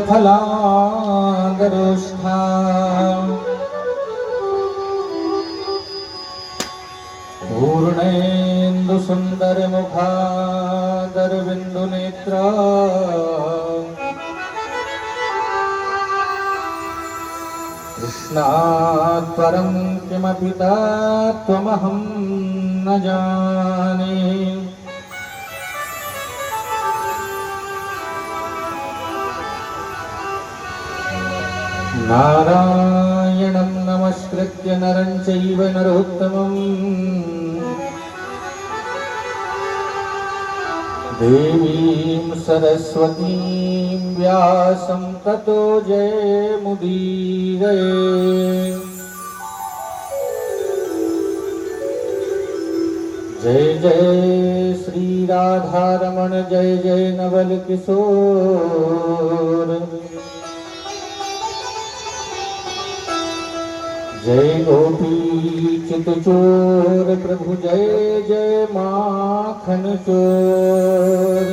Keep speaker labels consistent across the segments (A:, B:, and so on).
A: फलादरुष्ठा पूर्णेन्दु सुंदर मुखादरविंदु नेत्र कृष्णात् परं किमपि तत्त्वमहं न जाने। नारायणं नमस्कृत्य नरं चैव नरोत्तमं देवीं सरस्वतीं व्यासं ततो जयमुदीरये। जय जय श्री राधारमण जय जय नवल किशोर जय गोपी चितचोर प्रभु जय जय माखन चोर।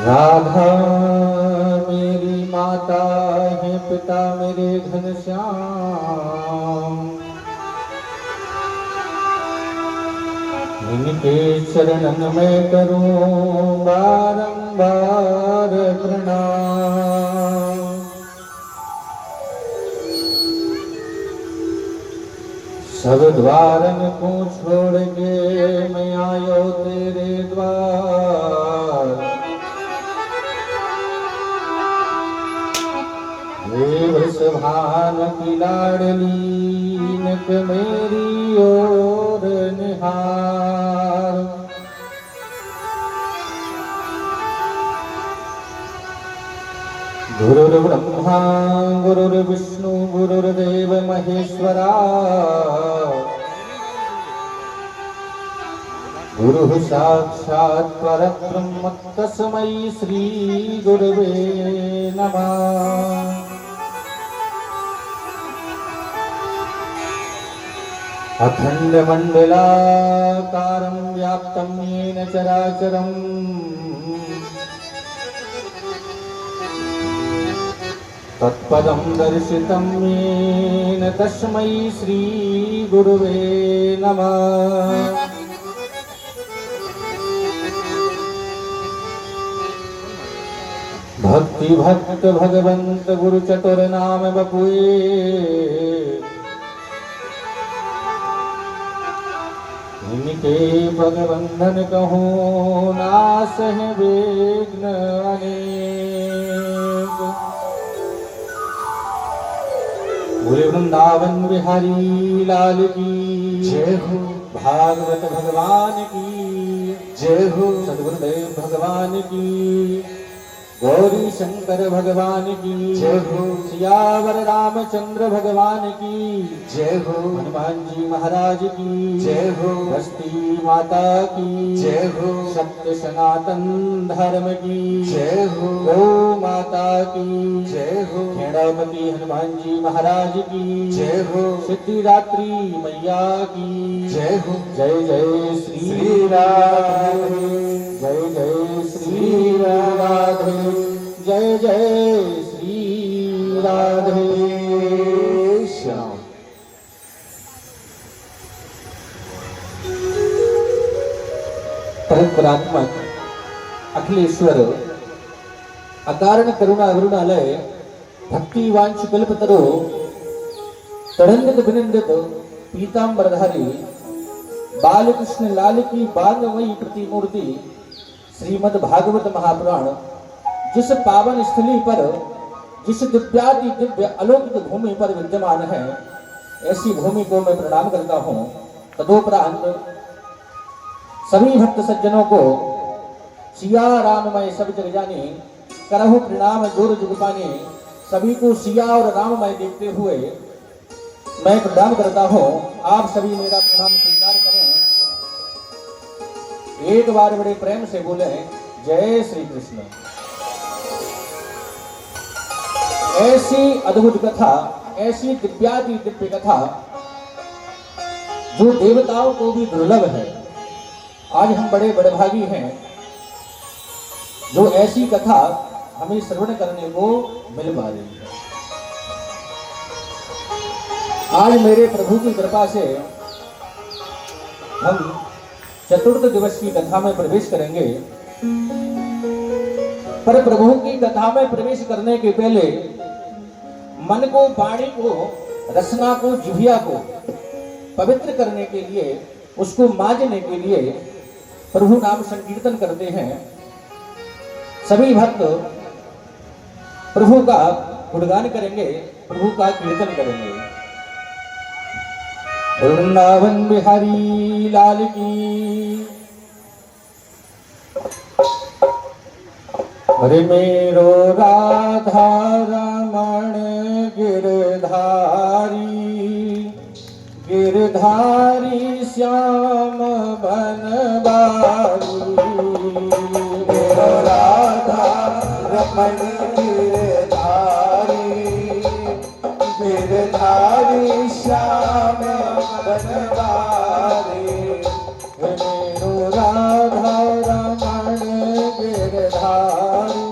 A: राधा मेरी माता है पिता मेरे घनश्याम इनके चरणन में करूं बारंबार प्रणाम। सब द्वारन को छोड़ के मैं आयो तेरे द्वार देव सभान की लाडलीन के मेरी ओर निहार। गुरुर्ब्रह्मा गुरुर्विष्णु गुरुर्देव महेश्वरा गुरुः साक्षात् परब्रह्म तस्मै श्री गुरवे नमः। अखंड मंडलाकारं व्याप्तं येन चराचरम् तत्पदं दर्शितं येन तस्मै श्री गुरुवे नमः। भक्ति भक्त भगवंत गुरु चतुर नाम बपुए इनके भगवंधन कहो नास है विघ्न अनेक। बोले वृंदावन बिहारी लाल की जय हो, भागवत भगवान की जय हो, सद्गुरुदेव भगवान की, गौरी शंकर भगवान की जय हो, सियावर रामचंद्र भगवान की जय हो, हनुमान जी महाराज की जय हो, बस्ती माता की जय हो, सत्य सनातन धर्म की जय हो, गौ माता की जय हो, खेड़ापति हनुमान जी महाराज की जय हो, सिद्धिदात्री मैया की जय हो। जय जय श्री राधे जय जय श्री राधे जय जय श्री राधे श्याम। परम परात्मक अखिलेश्वर अकारण करुणा अरुणालय भक्ति वांछ कल्पतरो तड़ंदित विनिंदित पीतांबरधारी बालकृष्ण लाल की बालमयी प्रतिमूर्ति श्रीमद् भागवत महापुराण जिस पावन स्थली पर जिस दिव्यादि दिव्य अलौकिक भूमि पर विद्यमान है, ऐसी भूमि को मैं प्रणाम करता हूँ। तदोपरांत सभी भक्त सज्जनों को सिया राममय सब जग जाने करहु प्रणाम जोर जुग पाने। सभी को सिया और राममय देखते हुए मैं प्रणाम करता हूँ। आप सभी मेरा प्रणाम स्वीकार करें। एक बार बड़े प्रेम से बोले जय श्री कृष्ण। ऐसी अद्भुत कथा, ऐसी दिव्यादि दिव्य कथा जो देवताओं को भी दुर्लभ है। आज हम बड़े बड़भागी हैं जो ऐसी कथा हमें श्रवण करने को मिल पा रही है। आज मेरे प्रभु की कृपा से हम चतुर्थ दिवस की कथा में प्रवेश करेंगे। पर प्रभु की कथा में प्रवेश करने के पहले मन को, वाणी को, रसना को, जिह्वा को पवित्र करने के लिए, उसको मांजने के लिए प्रभु नाम संकीर्तन करते हैं। सभी भक्त प्रभु का गुणगान करेंगे, प्रभु का कीर्तन करेंगे। वृंदावन बिहारी लाल की। अरे मेरो राधा रमण गिरधारी, गिरधारी श्याम बनवारी। मेरो राधा रमण गिरधारी, गिरधारी श्याम बनवारी। मेरो राधा रमण गिरधारी,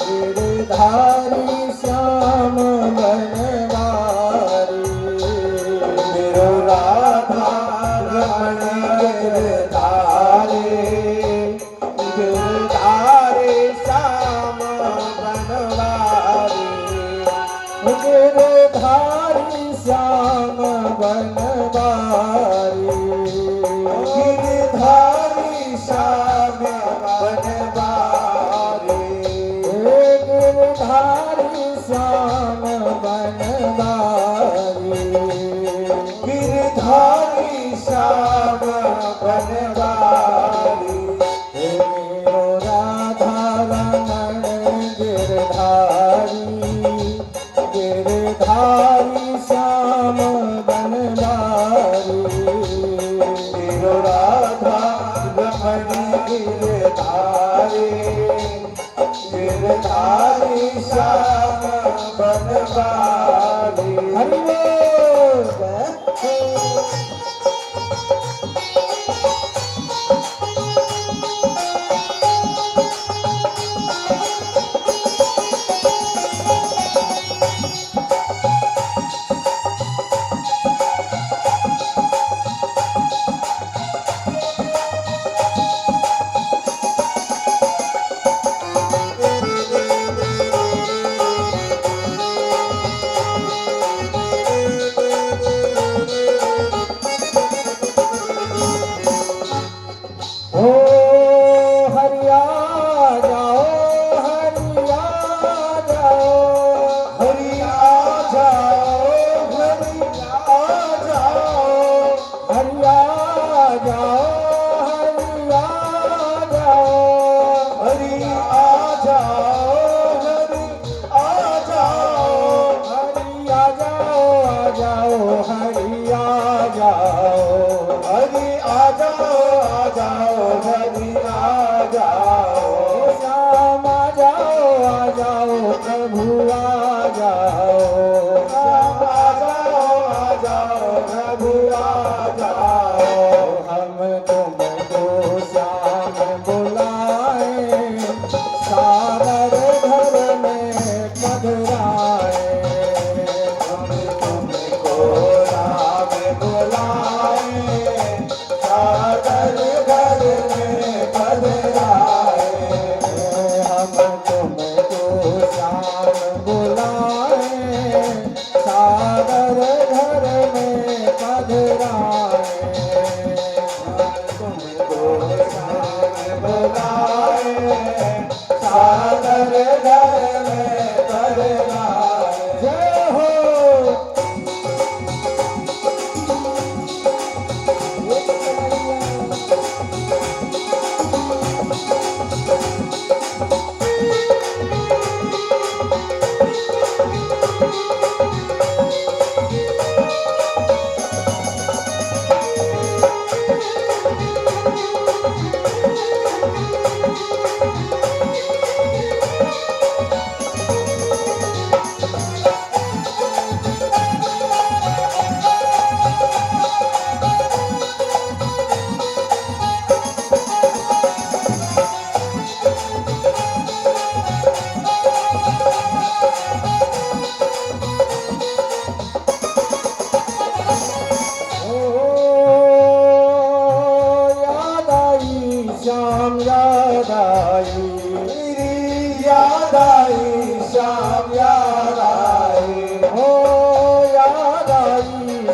A: गिरधारी श्याम बनवारी। मेरो राधा रमण गिरधारी, गिरधारी श्याम बनवारी। गिरधारी श्याम बनवारी, गिरधारी श्याम बनवारी। गिरधारी श्याम बनवारी, गिरधारी श्याम बनवारी। मेरो राधा रमण गिरधारी, गिरधारी श्याम बनवारी। मेरो राधा रमण गिरधारी, गिरधारी श्याम बनवारी। हरि बोल।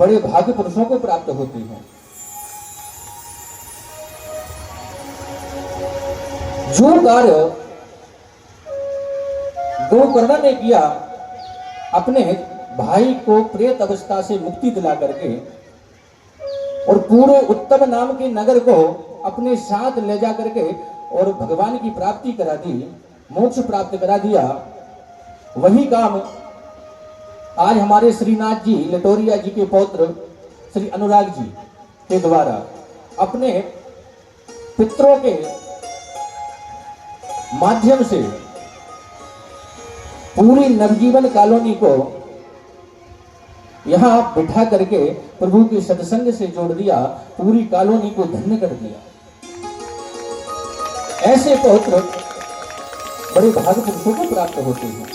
A: बड़े भाग्य पुरुषों को प्राप्त होती हैं। जो कार्य गोकर्ण ने किया, अपने भाई को प्रेत अवस्था से मुक्ति दिला करके और पूरे उत्तम नाम के नगर को अपने साथ ले जा करके और भगवान की प्राप्ति करा दी, मोक्ष प्राप्त करा दिया, वही काम आज हमारे श्रीनाथ जी लटोरिया जी के पौत्र श्री अनुराग जी के द्वारा अपने पितरों के माध्यम से पूरी नवजीवन कॉलोनी को यहां बिठा करके प्रभु के सत्संग से जोड़ दिया, पूरी कॉलोनी को धन्य कर दिया। ऐसे पौत्र बड़े भाग्य पुरुषों को प्राप्त होते हैं।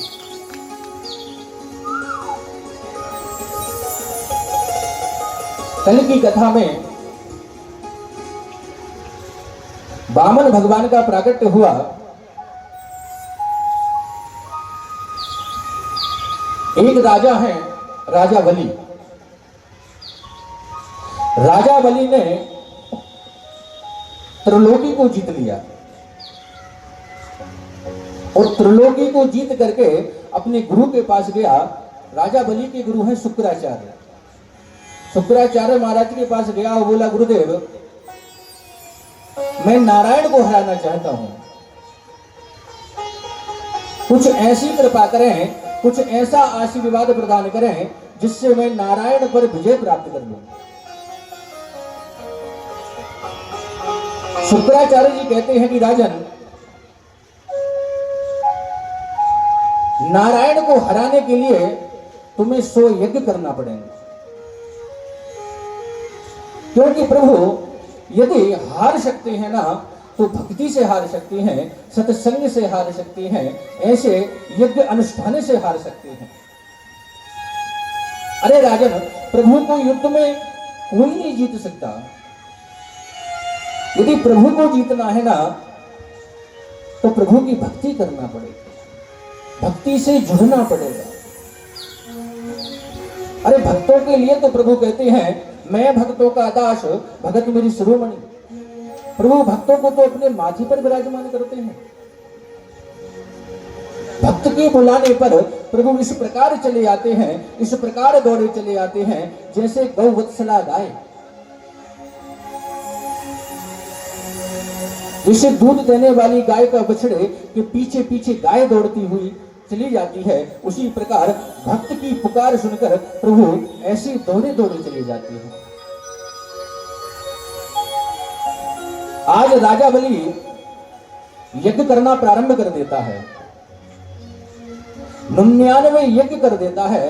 A: कल की कथा में वामन भगवान का प्राकट्य हुआ। एक राजा है, राजा बलि। राजा बलि ने त्रिलोकी को जीत लिया और त्रिलोकी को जीत करके अपने गुरु के पास गया। राजा बलि के गुरु हैं शुक्राचार्य। शुक्राचार्य महाराज के पास गया और बोला, गुरुदेव, मैं नारायण को हराना चाहता हूं, कुछ ऐसी कृपा करें, कुछ ऐसा आशीर्वाद प्रदान करें जिससे मैं नारायण पर विजय प्राप्त कर लूं। शुक्राचार्य जी कहते हैं कि राजन, नारायण को हराने के लिए तुम्हें 100 यज्ञ करना पड़ेंगे, क्योंकि प्रभु यदि हार सकते हैं ना तो भक्ति से हार सकते हैं, सत्संग से हार सकते हैं, ऐसे यज्ञ अनुष्ठान से हार सकते हैं। अरे राजन, प्रभु को युद्ध में कोई नहीं जीत सकता। यदि प्रभु को जीतना है ना तो प्रभु की भक्ति करना पड़ेगा, भक्ति से जुड़ना पड़ेगा। अरे भक्तों के लिए तो प्रभु कहते हैं, मैं भक्तों का दास, भगत मेरी शिरोमणि। प्रभु भक्तों को तो अपने माथे पर विराजमान करते हैं। भक्त के बुलाने पर प्रभु इस प्रकार चले आते हैं, इस प्रकार दौड़े चले आते हैं जैसे गौ वत्सला गाय। जैसे दूध देने वाली गाय का बछड़े के पीछे पीछे गाय दौड़ती हुई चली जाती है, उसी प्रकार भक्त की पुकार सुनकर प्रभु ऐसे दौड़े दौड़े चले जाते हैं। आज राजा बलि यज्ञ करना प्रारंभ कर देता है, 99 यज्ञ कर देता है।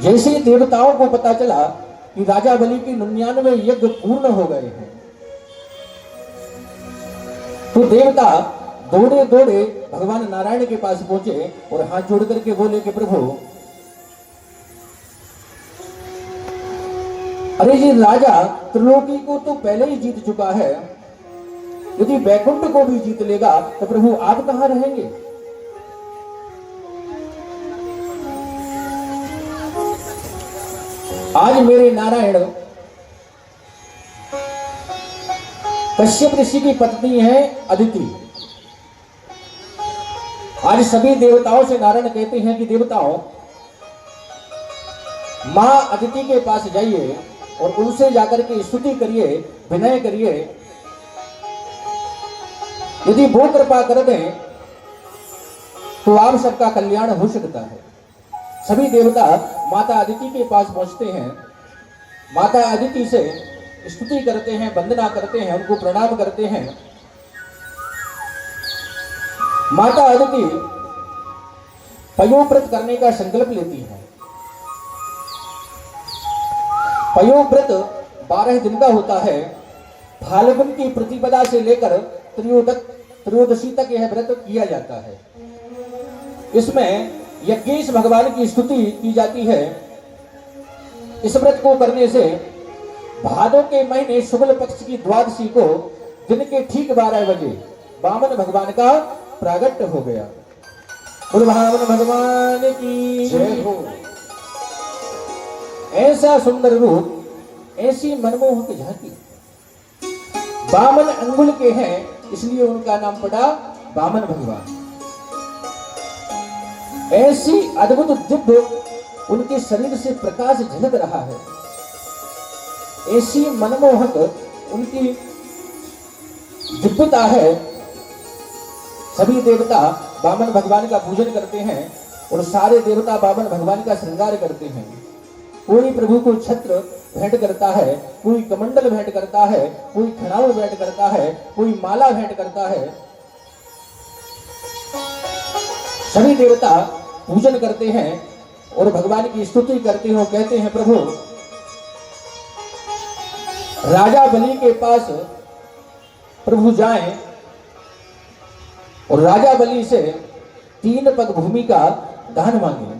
A: जैसे देवताओं को पता चला कि राजा बलि के 99 यज्ञ पूर्ण हो गए हैं, तो देवता दौड़े दौड़े भगवान नारायण के पास पहुंचे और हाथ जोड़ करके बोले कि प्रभु, अरे ये राजा त्रिलोकी को तो पहले ही जीत चुका है, यदि वैकुंठ को भी जीत लेगा तो प्रभु आप कहां रहेंगे? आज मेरे नारायण कश्यप ऋषि की पत्नी है अदिति। आज सभी देवताओं से नारायण कहते हैं कि देवताओं, मां अदिति के पास जाइए और उनसे जाकर के स्तुति करिए, विनय करिए। यदि वो कृपा कर दें तो आप सबका कल्याण हो सकता है। सभी देवता माता अदिति के पास पहुंचते हैं, माता अदिति से स्तुति करते हैं, वंदना करते हैं, उनको प्रणाम करते हैं। माता अदिति पयोव्रत करने का संकल्प लेती है। पयोव्रत 12 दिन का होता है। फाल्गुन की प्रतिपदा से लेकर त्रयोदशी तक यह व्रत किया जाता है। इसमें यज्ञेश भगवान की स्तुति की जाती है। इस व्रत को करने से भादों के महीने शुक्ल पक्ष की द्वादशी को दिन के ठीक 12 बजे वामन भगवान का प्रागट्य हो गया। वामन भगवान की जय हो।
B: ऐसा सुंदर रूप, ऐसी मनमोहक झांकी। बामन अंगुल के हैं, इसलिए उनका नाम पड़ा बामन भगवान। ऐसी अद्भुत दिव्य उनके शरीर से प्रकाश झलक रहा है, ऐसी मनमोहक उनकी दिव्यता है। सभी देवता बामन भगवान का पूजन करते हैं और सारे देवता बामन भगवान का श्रृंगार करते हैं। कोई प्रभु को छत्र भेंट करता है, कोई कमंडल भेंट करता है, कोई खड़ाऊ भेंट करता है, कोई माला भेंट करता है। सभी देवता पूजन करते हैं और भगवान की स्तुति करते हैं, कहते हैं प्रभु राजा बलि के पास प्रभु जाएं और राजा बलि से 3 पग भूमि का दान मांगे।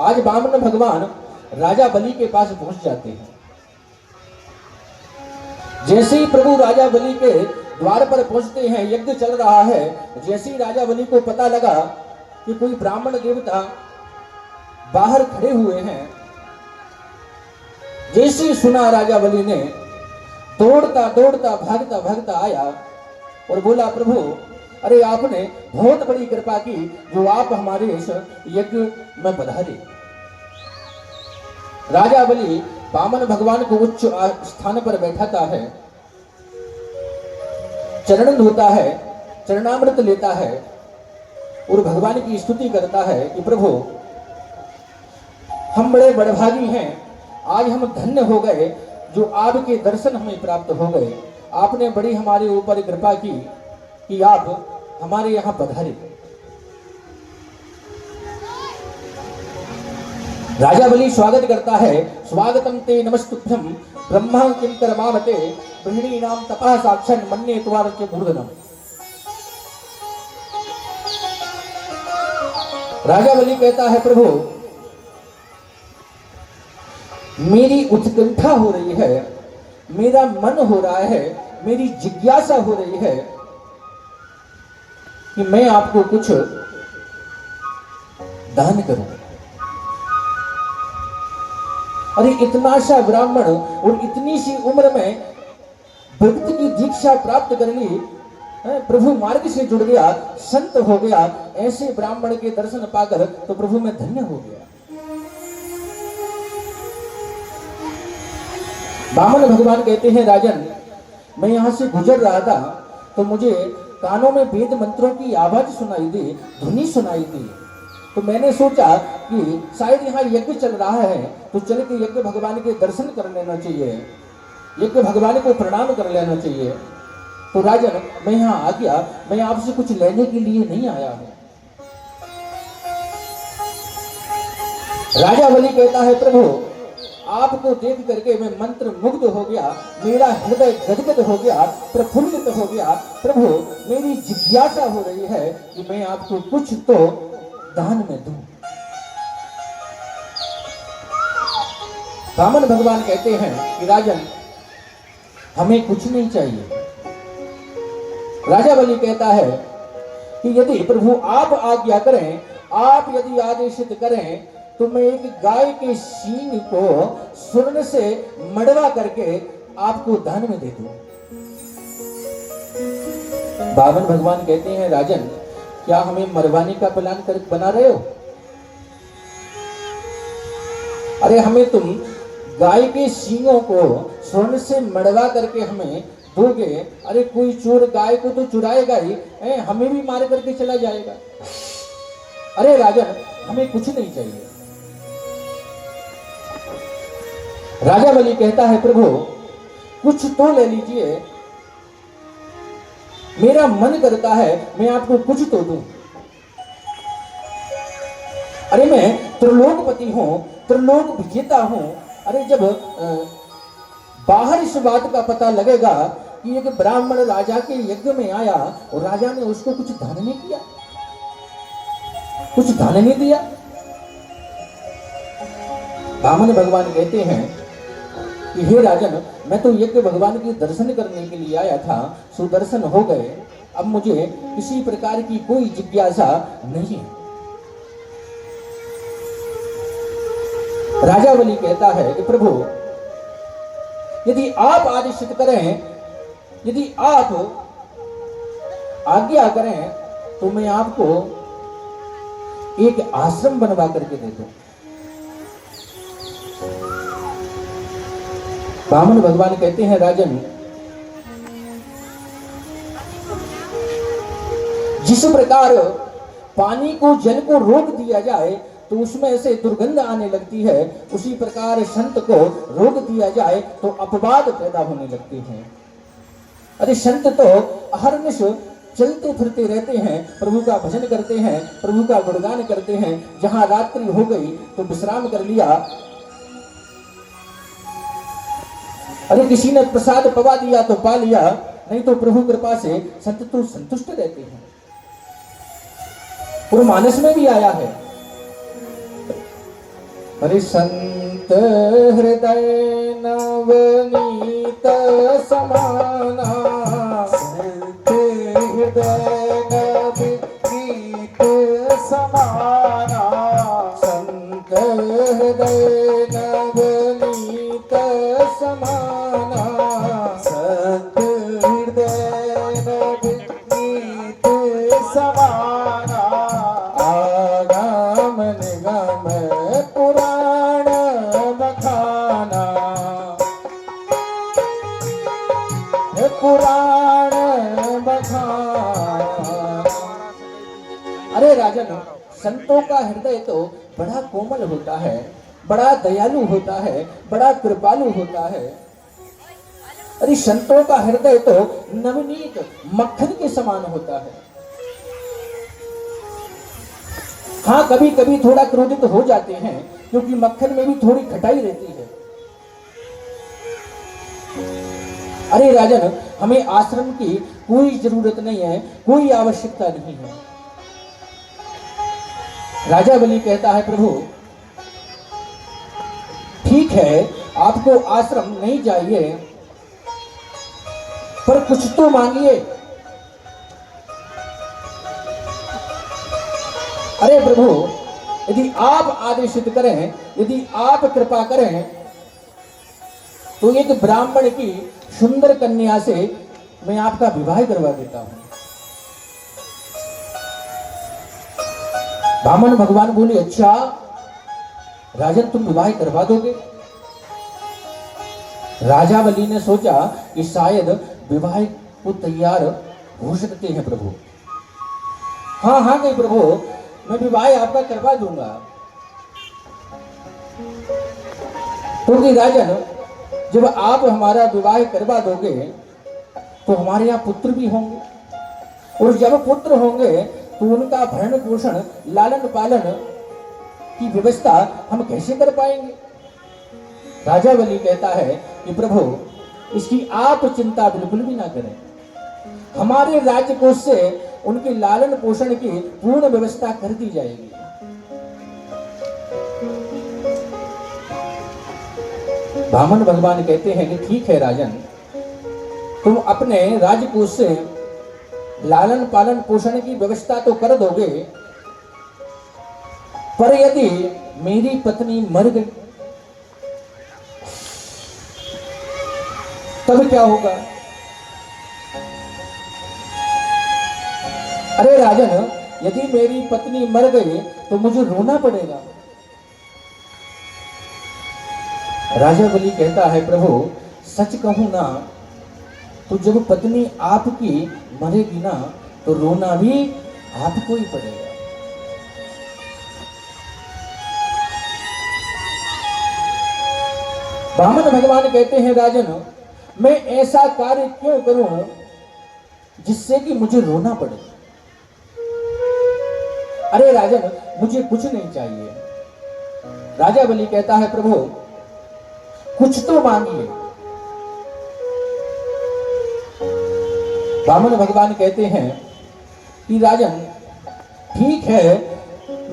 B: आज बामन भगवान राजा बलि के पास पहुंच जाते हैं। जैसे ही प्रभु राजा बलि के द्वार पर पहुंचते हैं, यज्ञ चल रहा है। जैसे ही राजा बलि को पता लगा कि कोई ब्राह्मण देवता बाहर खड़े हुए हैं, जैसे ही सुना राजा बलि ने दौड़ता दौड़ता भागता भागता आया और बोला प्रभु अरे आपने बहुत बड़ी कृपा की जो आप हमारे इस यज्ञ में पधारे। राजा बलि बामन भगवान को उच्च स्थान पर बैठाता है, चरण धोता है, चरणामृत लेता है और भगवान की स्तुति करता है कि प्रभु हम बड़े बड़भागी हैं, आज हम धन्य हो गए जो आपके दर्शन हमें प्राप्त हो गए। आपने बड़ी हमारे ऊपर कृपा की कि आप हमारे यहां पधारे। राजा बलि स्वागत करता है, स्वागतम ते नमस्तुभ्यं ब्रह्मा किं करमावते गृहिणीनां तपः साक्षन् मन्ये त्वारच्य मूर्धनम्। राजा बलि कहता है प्रभु मेरी उत्कंठा हो रही है, मेरा मन हो रहा है, मेरी जिज्ञासा हो रही है कि मैं आपको कुछ दान करूं। अरे इतना सा ब्राह्मण और इतनी सी उम्र में भक्त की दीक्षा प्राप्त कर ली, प्रभु मार्ग से जुड़ गया, संत हो गया। ऐसे ब्राह्मण के दर्शन पाकर तो प्रभु में धन्य हो गया। बामन भगवान कहते हैं राजन मैं यहां से गुजर रहा था तो मुझे कानों में वेद मंत्रों की आवाज सुनाई दी, ध्वनि सुनाई दी। तो मैंने सोचा कि शायद यहाँ यज्ञ चल रहा है तो चल के यज्ञ भगवान के दर्शन कर लेना चाहिए, यज्ञ भगवान को प्रणाम कर लेना चाहिए। तो राजन मैं यहाँ आ गया, मैं आपसे कुछ लेने के लिए नहीं आया हूं। राजा बलि कहता है प्रभु आपको देख करके मैं मंत्र मुग्ध हो गया, मेरा हृदय गदगद हो गया, प्रफुल्लित हो गया। प्रभु मेरी जिज्ञासा हो रही है कि मैं आपको कुछ तो दान में दूं। बामन भगवान कहते हैं कि राजन हमें कुछ नहीं चाहिए। राजा बलि कहता है कि यदि प्रभु आप आज्ञा करें, आप यदि आदेशित करें तो मैं एक गाय के सींग को स्वर्ण से मड़वा करके आपको दान में दे दूं। बामन भगवान कहते हैं राजन क्या हमें मरवाने का प्लान कर बना रहे हो? अरे हमें तुम गाय के सींगों को स्वर्ण से मड़वा करके हमें दोगे, अरे कोई चोर गाय को तो चुराएगा ही, हमें भी मार करके चला जाएगा। अरे राजन हमें कुछ नहीं चाहिए। राजा बलि कहता है प्रभु कुछ तो ले लीजिए, मेरा मन करता है मैं आपको कुछ तो दूं। अरे मैं त्रिलोकपति हूं, त्रिलोक विजेता हूं। अरे जब बाहर इस बात का पता लगेगा कि एक ब्राह्मण राजा के यज्ञ में आया और राजा ने उसको कुछ दान नहीं किया, कुछ दान नहीं दिया। बामन भगवान कहते हैं कि हे राजन मैं तो यज्ञ भगवान के दर्शन करने के लिए आया था, सुदर्शन हो गए, अब मुझे किसी प्रकार की कोई जिज्ञासा नहीं है। राजा बलि कहता है कि प्रभु, यदि आप आदेशित करें, यदि आप आज्ञा करें, तो मैं आपको एक आश्रम बनवा करके दे दूं। वामन भगवान कहते हैं, राजन, जिस प्रकार पानी को, जल को रोक दिया जाए तो उसमें से दुर्गंध आने लगती है, उसी प्रकार संत को रोक दिया जाए तो अपवाद पैदा होने लगते हैं। अरे संत तो अहर्निश चलते फिरते रहते हैं, प्रभु का भजन करते हैं, प्रभु का गुणगान करते हैं। जहां रात्रि हो गई तो विश्राम कर लिया। अरे किसी ने प्रसाद पवा दिया तो पा लिया, नहीं तो प्रभु कृपा से संत तो संतुष्ट रहते हैं। पूर्व मानस में भी आया है, अरे संत हृदय नवनीत समाना, संत हृदय नवनीत समाना, संत हृदय नवनीत समाना, संत हृदय नवनीत समाना, आगम निगम पुराण बखाना, पुराण बखाना। अरे राजन, संतों का हृदय तो बड़ा कोमल होता है, बड़ा दयालु होता है, बड़ा कृपालु होता है। अरे संतों का हृदय तो नवनीत मक्खन के समान होता है। हाँ, कभी कभी थोड़ा क्रोधित हो जाते हैं, क्योंकि मक्खन में भी थोड़ी खटाई रहती है। अरे राजन, हमें आश्रम की कोई जरूरत नहीं है, कोई आवश्यकता नहीं है। राजा बलि कहता है, प्रभु ठीक है, आपको आश्रम नहीं चाहिए, पर कुछ तो मांगिए। अरे प्रभु, यदि आप आदेशित करें, यदि आप कृपा करें, तो एक ब्राह्मण की सुंदर कन्या से मैं आपका विवाह करवा देता हूं। वामन भगवान बोले, अच्छा राजन, तुम विवाह करवा दोगे? राजा बलि ने सोचा कि शायद विवाह को तैयार हो सकते हैं प्रभु। हाँ हाँ गई प्रभु, मैं विवाह आपका करवा दूंगा। क्योंकि राजन, जब आप हमारा विवाह करवा दोगे तो हमारे यहाँ पुत्र भी होंगे, और जब पुत्र होंगे तो उनका भरण पोषण, लालन पालन की व्यवस्था हम कैसे कर पाएंगे? राजा बलि कहता है कि प्रभु, इसकी आप चिंता बिल्कुल भी ना करें, हमारे राज्य कोष से उनके लालन पोषण की पूर्ण व्यवस्था कर दी जाएगी। वामन भगवान कहते हैं कि ठीक है राजन, तुम अपने राजकोष से लालन पालन पोषण की व्यवस्था तो कर दोगे, पर यदि मेरी पत्नी मर गई तब क्या होगा? अरे राजन, यदि मेरी पत्नी मर गई तो मुझे रोना पड़ेगा। राजा बलि कहता है, प्रभु सच कहूं ना, तो जब पत्नी आपकी मरेगी ना तो रोना भी आपको ही पड़ेगा। वामन भगवान कहते हैं, राजन मैं ऐसा कार्य क्यों करूं जिससे कि मुझे रोना पड़े? अरे राजन, मुझे कुछ नहीं चाहिए। राजा बलि कहता है, प्रभु कुछ तो मांगिए। वामन भगवान कहते हैं कि राजन ठीक है,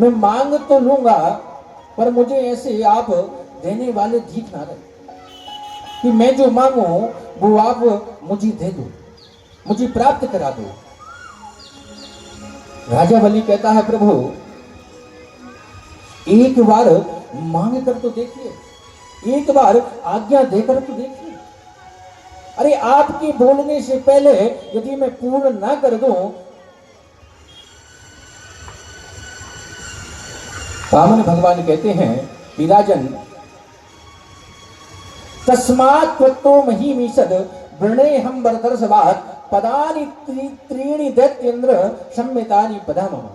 B: मैं मांग तो लूंगा, पर मुझे ऐसे आप देने वाले दिख ना रहे कि मैं जो मांगू वो आप मुझे दे दो, मुझे प्राप्त करा दो। राजा बलि कहता है, प्रभु एक बार मांग कर तो देखिए, एक बार आज्ञा देकर तो देखिए। अरे आपके बोलने से पहले यदि मैं पूर्ण ना कर दूं, वामन भगवान कहते हैं कि राजन, तस्मात् त्वत्तो महीमीषद वृणे हम वरदर्शवात् पदानि त्रीणि दैत्येन्द्र सम्मितानि पदामः।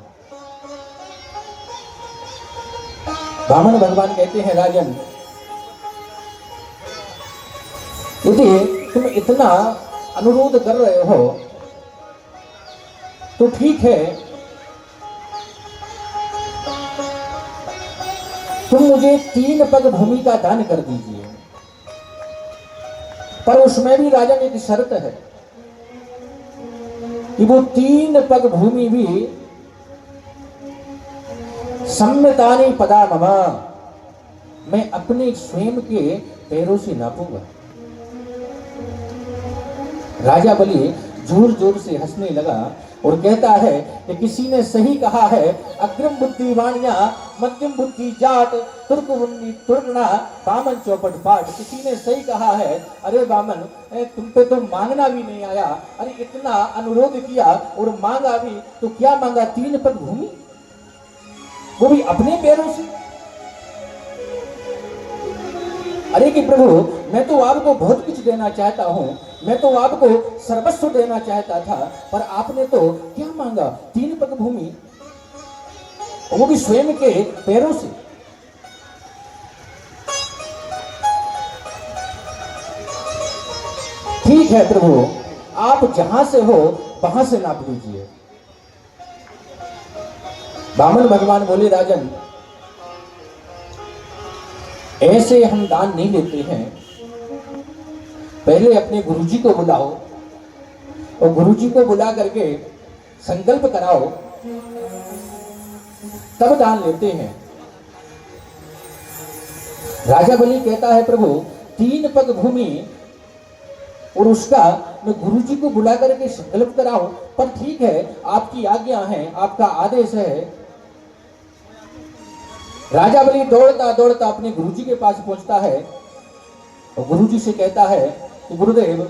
B: वामन भगवान कहते हैं राजन, यदि तुम इतना अनुरोध कर रहे हो तो ठीक है, तुम मुझे 3 पग भूमि का दान कर दीजिए, पर उसमें भी राजन एक शर्त है कि वो 3 पग भूमि भी सम्मितानि पदामः, मैं अपने स्वयं के पैरों से नापूंगा। राजा बलि जोर जोर से हंसने लगा और कहता है कि किसी ने सही कहा है, अग्रम बुद्धि वाणिया मध्यम बुद्धि जाट तुर्क बुद्धि तुर्गना बामन चौपट पाठ। किसी ने सही कहा है, अरे बामन तुम पे तो मांगना भी नहीं आया, अरे इतना अनुरोध किया और मांगा भी तो क्या मांगा, 3 पग भूमि, वो भी अपने पैरों से। अरे कि प्रभु, मैं तो आपको बहुत कुछ देना चाहता हूं, मैं तो आपको सर्वस्व देना चाहता था, पर आपने तो क्या मांगा, 3 पग भूमि, वो भी स्वयं के पैरों से। ठीक है प्रभु, आप जहां से हो वहां से नाप लीजिए। वामन भगवान बोले, राजन ऐसे हम दान नहीं लेते हैं, पहले अपने गुरुजी को बुलाओ और गुरुजी को बुला करके संकल्प कराओ, तब दान लेते हैं। राजा बलि कहता है, प्रभु 3 पग भूमि और उसका मैं गुरुजी को बुला करके संकल्प कराऊं, पर ठीक है, आपकी आज्ञा है, आपका आदेश है। राजा बलि दौड़ता दौड़ता अपने गुरुजी के पास पहुंचता है और गुरुजी से कहता है कि गुरुदेव,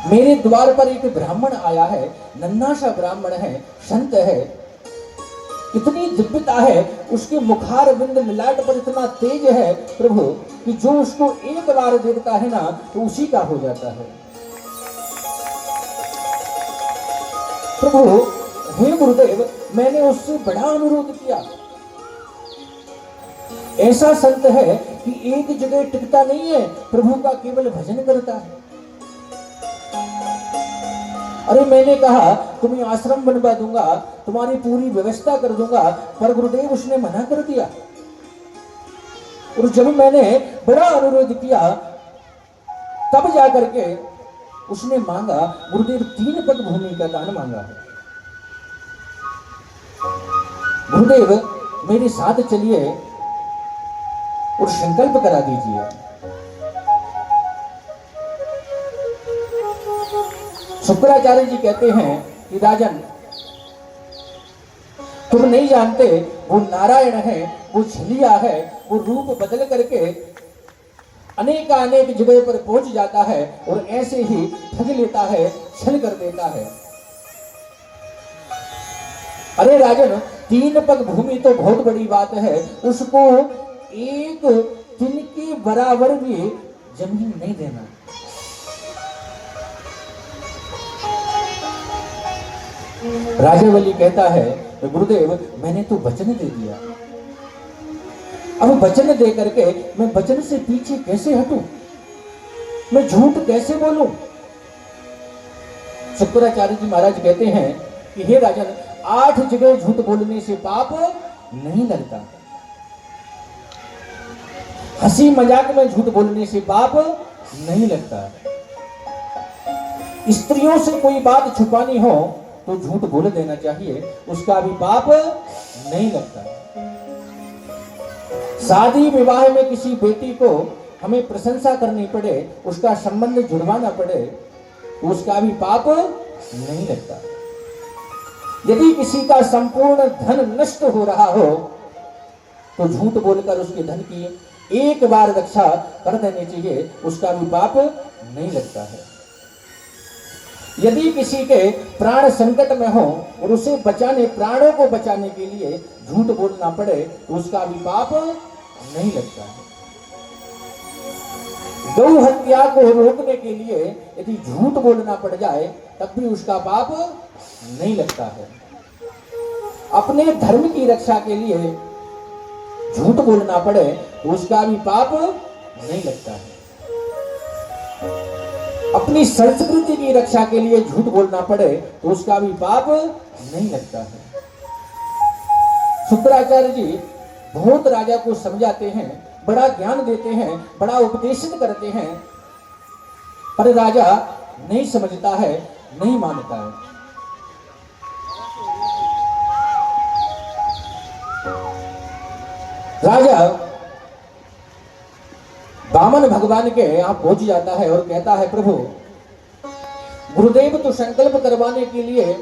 B: मेरे द्वार पर एक ब्राह्मण आया है, नन्हा सा ब्राह्मण है, संत है, इतनी दिव्यता है, उसके मुखार बिंद मिलाट पर इतना तेज है प्रभु कि जो उसको एक बार देखता है ना तो उसी का हो जाता है। प्रभु हे गुरुदेव, मैंने उससे बड़ा अनुरोध किया, ऐसा संत है कि एक जगह टिकता नहीं है, प्रभु का केवल भजन करता है। अरे मैंने कहा तुम्हें आश्रम बनवा दूंगा, तुम्हारी पूरी व्यवस्था कर दूंगा, पर गुरुदेव उसने मना कर दिया। और जब मैंने बड़ा अनुरोध किया तब जाकर के उसने मांगा, गुरुदेव 3 पग भूमि का दान मांगा है। गुरुदेव मेरे साथ चलिए और संकल्प करा दीजिए। शुक्राचार्य जी कहते हैं कि राजन, तुम नहीं जानते, वो नारायण है, वो छलिया है, वो रूप बदल करके अनेक जगह पर पहुंच जाता है और ऐसे ही ठग लेता है, छल कर देता है। अरे राजन, 3 पग भूमि तो बहुत बड़ी बात है, उसको एक दिन के बराबर भी जमीन नहीं देना। राजा बलि कहता है, गुरुदेव मैंने तो वचन दे दिया, अब वचन दे करके मैं वचन से पीछे कैसे हटूं, मैं झूठ कैसे बोलूं। शुक्राचार्य जी महाराज कहते हैं कि हे राजन, 8 जगह झूठ बोलने से पाप नहीं लगता, हंसी मजाक में झूठ बोलने से पाप नहीं लगता, स्त्रियों से कोई बात छुपानी हो तो झूठ बोल देना चाहिए, उसका भी पाप नहीं लगता। शादी विवाह में किसी बेटी को हमें प्रशंसा करनी पड़े, उसका संबंध जुड़वाना पड़े तो उसका भी पाप नहीं लगता। यदि किसी का संपूर्ण धन नष्ट हो रहा हो तो झूठ बोलकर उसके धन की एक बार रक्षा कर देनी चाहिए, उसका भी पाप नहीं लगता है। यदि किसी के प्राण संकट में हो और उसे बचाने, प्राणों को बचाने के लिए झूठ बोलना पड़े तो उसका भी पाप नहीं लगता है। गौ हत्या को रोकने के लिए यदि झूठ बोलना पड़ जाए तब भी उसका पाप नहीं लगता है। अपने धर्म की रक्षा के लिए झूठ बोलना पड़े तो उसका भी पाप नहीं लगता है। अपनी संस्कृति की रक्षा के लिए झूठ बोलना पड़े तो उसका भी पाप नहीं लगता है। शुक्राचार्य जी बहुत राजा को समझाते हैं, बड़ा ज्ञान देते हैं, बड़ा उपदेशित करते हैं, पर राजा नहीं समझता है, नहीं मानता है। राजा वामन भगवान के यहां पहुंच जाता है और कहता है, प्रभु गुरुदेव तो संकल्प करवाने के लिए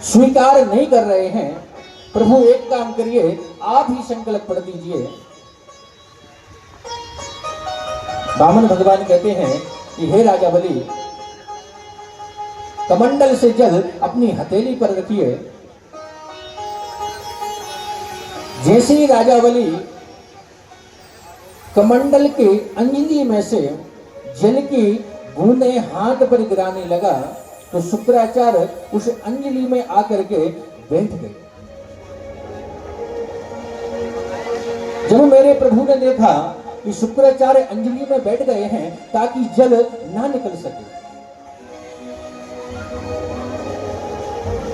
B: स्वीकार नहीं कर रहे हैं, प्रभु एक काम करिए, आप ही संकल्प पढ़ दीजिए। वामन भगवान कहते हैं कि हे राजा बलि, कमंडल से जल अपनी हथेली पर रखिए। जैसे ही राजा बलि कमंडल के अंजलि में से जल की बूंदें हाथ पर गिराने लगा तो शुक्राचार्य उस अंजलि में आकर के बैठ गए। जब मेरे प्रभु ने देखा कि शुक्राचार्य अंजलि में बैठ गए हैं ताकि जल ना निकल सके,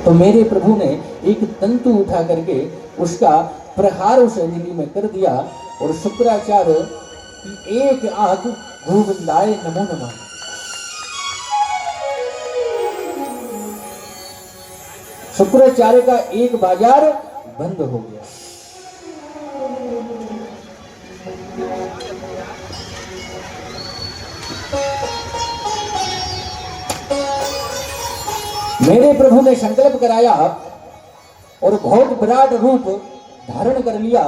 B: तो मेरे प्रभु ने एक तंतु उठा करके उसका प्रहार उस अंजलि में कर दिया और शुक्राचार्य की एक आंख गोविंदाय नमो नमः। शुक्राचार्य का एक बाजार बंद हो गया। मेरे प्रभु ने संकल्प कराया और बहुत विराट रूप धारण कर लिया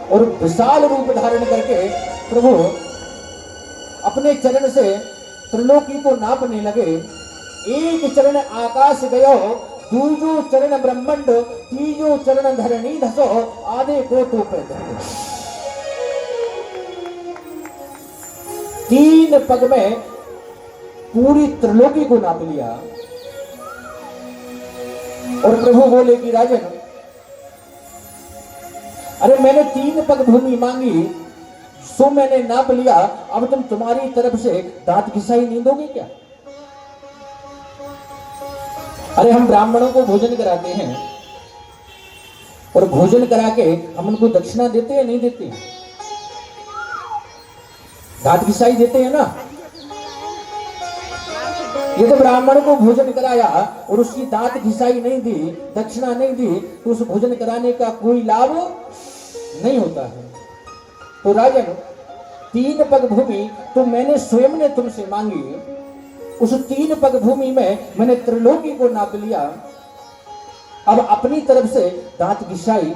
B: और विशाल रूप धारण करके प्रभु अपने चरण से त्रिलोकी को नापने लगे। एक चरण आकाश गयो, दूजो चरण ब्रह्मांड, तीजो चरण धरणी धसो, आधे को तो पैदल। 3 पग में पूरी त्रिलोकी को नाप लिया और प्रभु बोले कि राजन, अरे मैंने 3 पग भूमि मांगी, सो मैंने नाप लिया, अब तुम तुम्हारी तरफ से दांत घिसाई नहीं दोगे क्या? अरे हम ब्राह्मणों को भोजन कराते हैं और भोजन करा के हम उनको दक्षिणा देते हैं, नहीं देते? दांत घिसाई देते हैं ना। ये तो ब्राह्मण को भोजन कराया और उसकी दांत घिसाई नहीं दी, दक्षिणा नहीं दी, तो उस भोजन कराने का कोई लाभ नहीं होता है। तो राजन, 3 पग भूमि तो मैंने स्वयं ने तुमसे मांगी, उस 3 पग भूमि में मैंने त्रिलोकी को नाप लिया, अब अपनी तरफ से दांत घिसाई।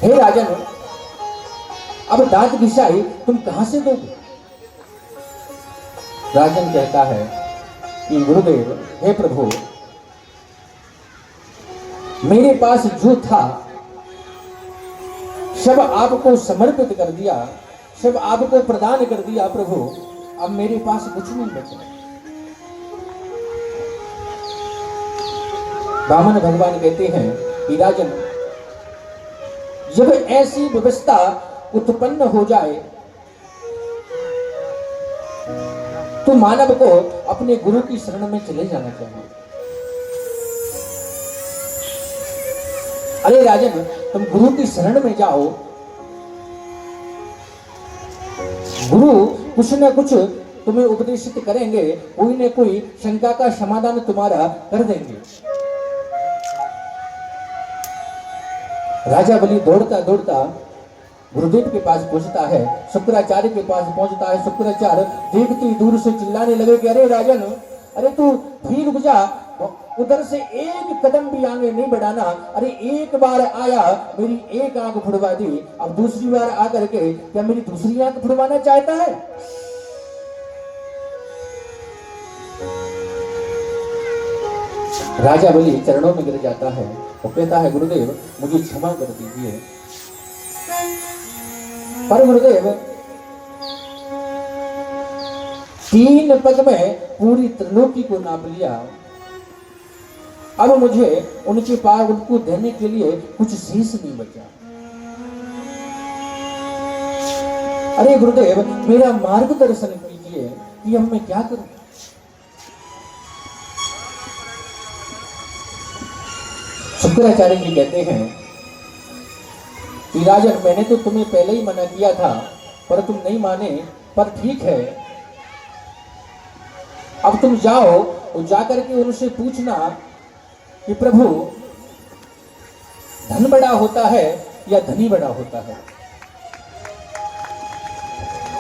B: हे राजन, अब दांत घिसाई तुम कहां से दोगे? राजन कहता है कि गुरुदेव, हे प्रभु, मेरे पास जो था सब आपको समर्पित कर दिया, सब आपको प्रदान कर दिया प्रभु, अब मेरे पास कुछ नहीं बचा। वामन भगवान कहते हैं कि राजन, जब ऐसी व्यवस्था उत्पन्न हो जाए तो मानव को अपने गुरु की शरण में चले जाना चाहिए। अरे राजन, तुम गुरु की शरण में जाओ, गुरु कुछ न कुछ तुम्हें उपदेशित करेंगे, कोई न कोई शंका का समाधान तुम्हारा कर देंगे। राजा बलि दौड़ता दौड़ता गुरुदेव के पास पहुंचता है, शुक्राचार्य के पास पहुंचता है। शुक्राचार्य देखते ही दूर से चिल्लाने लगे कि अरे राजन, अरे तू भी रुक जा, उधर से एक कदम भी आगे नहीं बढ़ाना। अरे एक बार आया, मेरी एक आंख फुड़वा दी, अब दूसरी बार आकर के क्या मेरी दूसरी आंख फुड़वाना चाहता है? राजा बलि चरणों में गिर जाता है, वो कहता है गुरुदेव मुझे क्षमा कर दीजिए। पर गुरुदेव 3 पग में पूरी त्रिलोकी को नाप लिया, अब मुझे उनके पास उनको देने के लिए कुछ शेष नहीं बचा। अरे गुरुदेव मेरा मार्गदर्शन कीजिए कि अब मैं क्या करूं। शुक्राचार्य जी कहते हैं कि राजन मैंने तो तुम्हें पहले ही मना किया था पर तुम नहीं माने, पर ठीक है अब तुम जाओ और जाकर के उनसे पूछना कि प्रभु धन बड़ा होता है या धनी बड़ा होता है?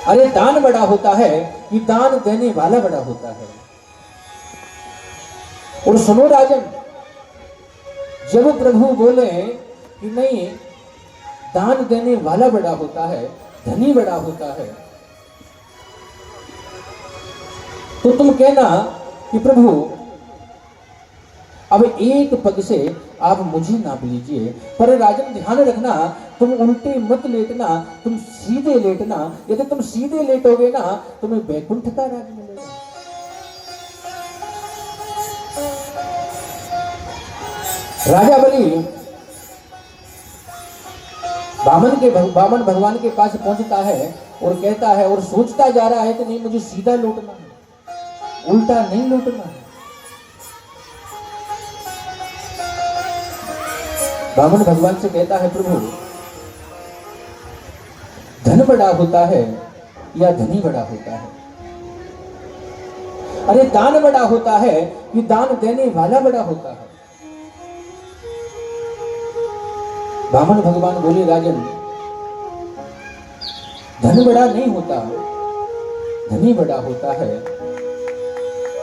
B: अरे दान बड़ा होता है कि दान देने वाला बड़ा होता है? और सुनो राजन, जब प्रभु बोले कि नहीं दान देने वाला बड़ा होता है, धनी बड़ा होता है, तो तुम कहना कि प्रभु अब एक पग से आप मुझे नाप लीजिए, पर राजन ध्यान रखना तुम उल्टे मत लेटना, तुम सीधे लेटना। यदि तुम सीधे लेटोगे ना तुम्हें वैकुंठ का राज मिलेगा। राजा बलि बामन भगवान के पास पहुंचता है और कहता है और सोचता जा रहा है कि नहीं मुझे सीधा लौटना है, उल्टा नहीं लौटना है। बामन भगवान से कहता है प्रभु धन बड़ा होता है या धनी बड़ा होता है? अरे दान बड़ा होता है कि दान देने वाला बड़ा होता है? बामन भगवान बोले राजन धन बड़ा नहीं होता, धनी बड़ा होता है।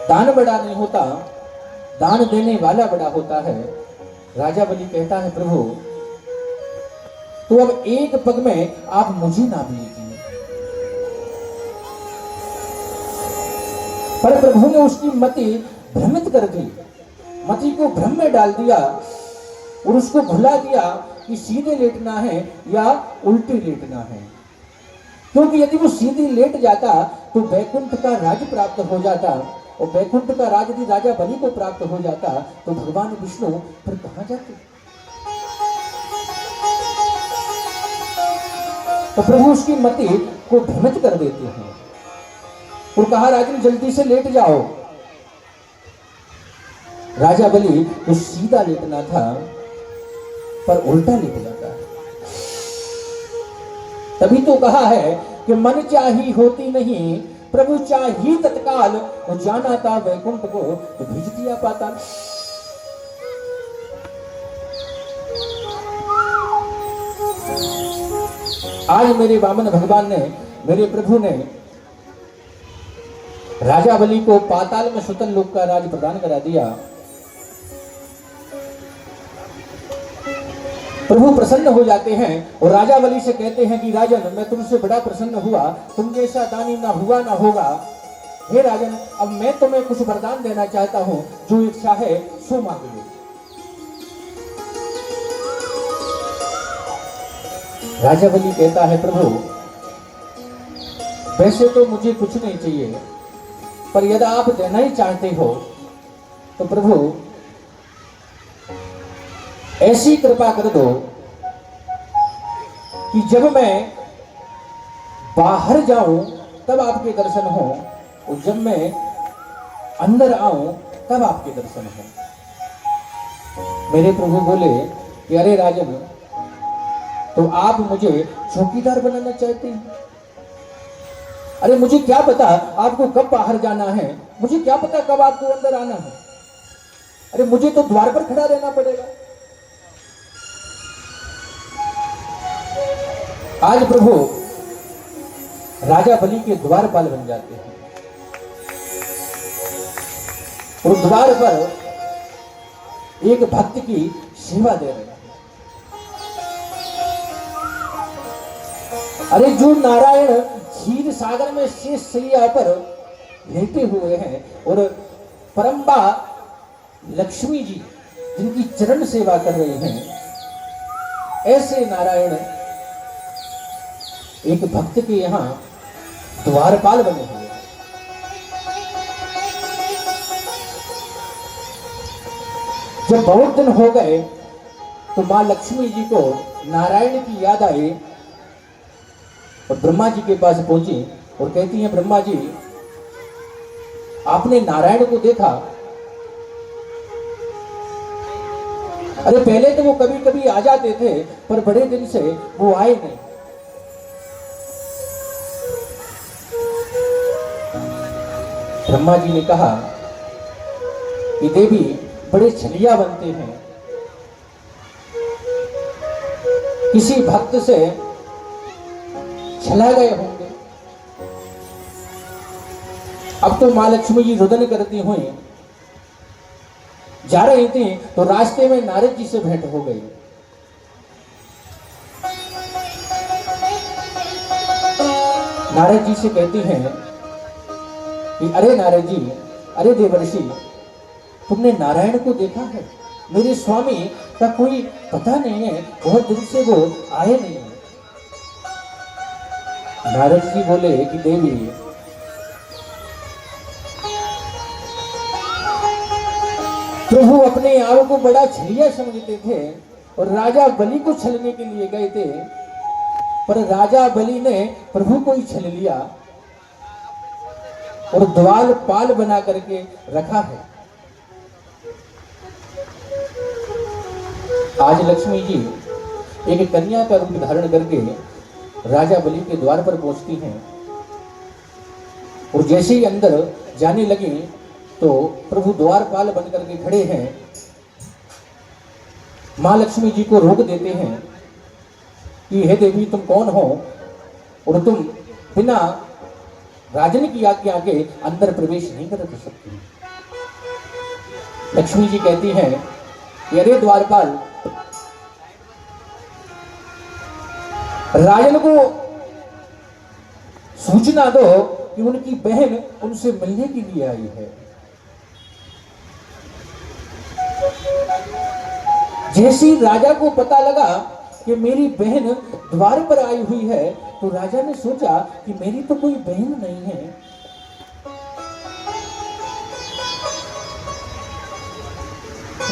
B: दान बड़ा नहीं होता, दान देने वाला बड़ा होता है। राजा बलि कहता है प्रभु तो अब एक पग में आप मुझे नाप लीजिए। पर प्रभु ने उसकी मति भ्रमित कर दी, मति को भ्रम में डाल दिया और उसको भुला दिया कि सीधे लेटना है या उल्टे लेटना है। क्योंकि यदि वो सीधे लेट जाता तो वैकुंठ का राज प्राप्त हो जाता, और वैकुंठ का राज यदि राजा बलि को प्राप्त हो जाता तो भगवान विष्णु फिर कहां जाते? तो प्रभु उसकी मति को भ्रमित कर देते हैं और कहा राजन जल्दी से लेट जाओ। राजा बलि तो सीधा लेटना था पर उल्टा लेट जाता है। तभी तो कहा है कि मन चाही होती नहीं, प्रभु चाही तत्काल, वो जाना था वैकुंठ को तो भेज दिया पाताल। आज मेरे वामन भगवान ने, मेरे प्रभु ने राजा बलि को पाताल में सुतन लोक का राज प्रदान करा दिया। प्रभु प्रसन्न हो जाते हैं और राजा बलि से कहते हैं कि राजन मैं तुमसे बड़ा प्रसन्न हुआ, तुम जैसा दानी ना हुआ ना होगा। हे राजन अब मैं तुम्हें कुछ वरदान देना चाहता हूं, जो इच्छा है सो मांग लो। राजा बलि कहता है प्रभु वैसे तो मुझे कुछ नहीं चाहिए, पर यदि आप देना ही चाहते हो तो प्रभु ऐसी कृपा कर दो कि जब मैं बाहर जाऊं तब आपके दर्शन हो, और जब मैं अंदर आऊं तब आपके दर्शन हो। मेरे प्रभु बोले कि अरे राजन तो आप मुझे चौकीदार बनाना चाहते हैं? अरे मुझे क्या पता आपको कब बाहर जाना है, मुझे क्या पता कब आपको अंदर आना है। अरे मुझे तो द्वार पर खड़ा रहना पड़ेगा। आज प्रभु राजा बलि के द्वारपाल बन जाते हैं। और द्वार पर एक भक्त की सेवा दे रहे हैं। अरे जो नारायण क्षीर सागर में शेष शैया पर लेटे हुए हैं और परम्बा लक्ष्मी जी जिनकी चरण सेवा कर रहे हैं, ऐसे नारायण एक भक्त के यहां द्वारपाल बने हुए हैं। जब बहुत दिन हो गए तो मां लक्ष्मी जी को नारायण की याद आई और ब्रह्मा जी के पास पहुंची और कहती हैं, ब्रह्मा जी आपने नारायण को देखा? अरे पहले तो वो कभी कभी आ जाते थे पर बड़े दिन से वो आए नहीं। ब्रह्मा जी ने कहा कि देवी बड़े छलिया बनते हैं, किसी भक्त से छला गए होंगे। अब तो मां लक्ष्मी जी रुदन करती हुई जा रही थी तो रास्ते में नारद जी से भेंट हो गई। नारद जी से कहती हैं कि अरे नारद जी, अरे देवर्षि, तुमने नारायण को देखा है? मेरे स्वामी का कोई पता नहीं है, बहुत दिन से वो आए नहीं है। नारद जी बोले कि देवी प्रभु अपने आप को बड़ा छलिया समझते थे और राजा बलि को छलने के लिए गए थे, पर राजा बलि ने प्रभु को ही छल लिया और द्वार पाल बना करके रखा है। आज लक्ष्मी जी एक कन्या का रूप धारण करके राजा बलि के द्वार पर पहुंचती हैं और जैसे ही अंदर जाने लगी तो प्रभु द्वारपाल बनकर के खड़े हैं। मां लक्ष्मी जी को रोक देते हैं कि हे देवी, तुम कौन हो और तुम बिना राजन की आज्ञा के अंदर प्रवेश नहीं कर सकती। लक्ष्मी जी कहती हैं कि अरे द्वारपाल, राजन को सूचना दो कि उनकी बहन उनसे मिलने के लिए आई है। जैसे ही राजा को पता लगा कि मेरी बहन द्वार पर आई हुई है तो राजा ने सोचा कि मेरी तो कोई बहन नहीं है।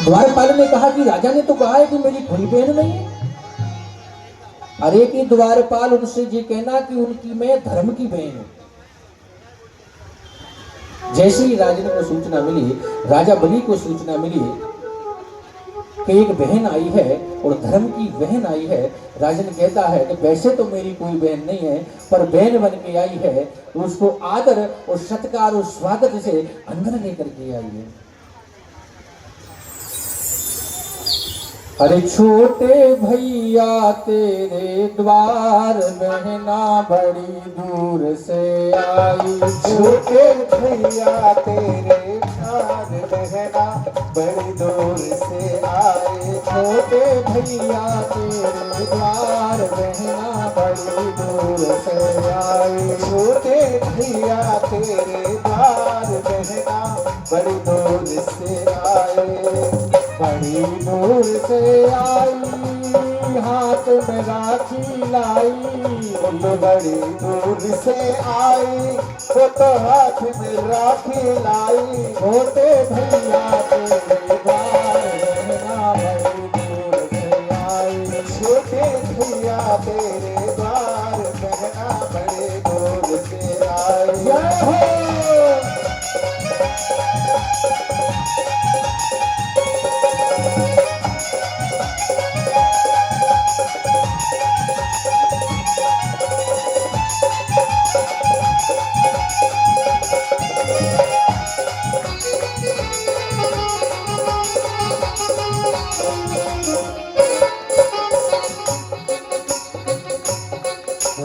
B: द्वारपाल ने कहा कि राजा ने तो कहा है कि मेरी कोई बहन नहीं है। अरे कि द्वारपाल, उनसे ये कहना कि उनकी मैं धर्म की बहन हूं। जैसे ही राजन को सूचना मिली, राजा बलि को सूचना मिली कि एक बहन आई है और धर्म की बहन आई है, राजन कहता है कि वैसे तो मेरी कोई बहन नहीं है, पर बहन बन के आई है तो उसको आदर और सत्कार और स्वागत से अंदर लेकर के आई है। अरे छोटे भैया तेरे द्वार बहना बड़ी दूर से आई।
C: छोटे भैया तेरे द्वार बहना बड़ी दूर से आए।
B: छोटे भैया तेरे द्वार बहना बड़ी दूर से आई।
C: छोटे भैया तेरे द्वार बहना बड़ी दूर से आए।
B: बड़ी दूर से आई, हाथ में राखी लाई।
C: वो तो बड़ी दूर से आई, वो तो हाथ में राखी लाई।
B: छोटे भैया तेरे द्वार बहना बड़ी दूर से आई।
C: छोटे भैया तेरे द्वार बहना बड़े दूर से आई।
B: जय हो।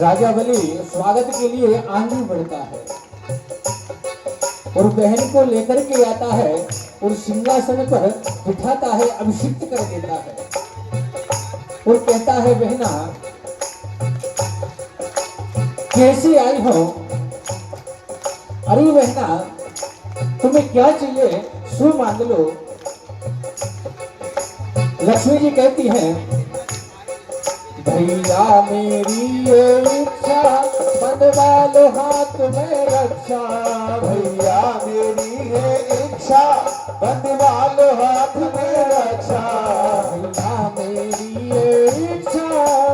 B: राजा बलि स्वागत के लिए आगे बढ़ता है और बहन को लेकर के आता है और सिंहासन पर बिठाता है, अभिषिक्त कर देता है और कहता है बहना कैसे आई हो? अरे बहना तुम्हें क्या चाहिए सो मांग लो। लक्ष्मी जी कहती हैं भैया मेरी ये इच्छा बनवा लो हाथ में रक्षा।
C: भैया मेरी है इच्छा बनवा लो हाथ में रक्षा।
B: भैया मेरी ये इच्छा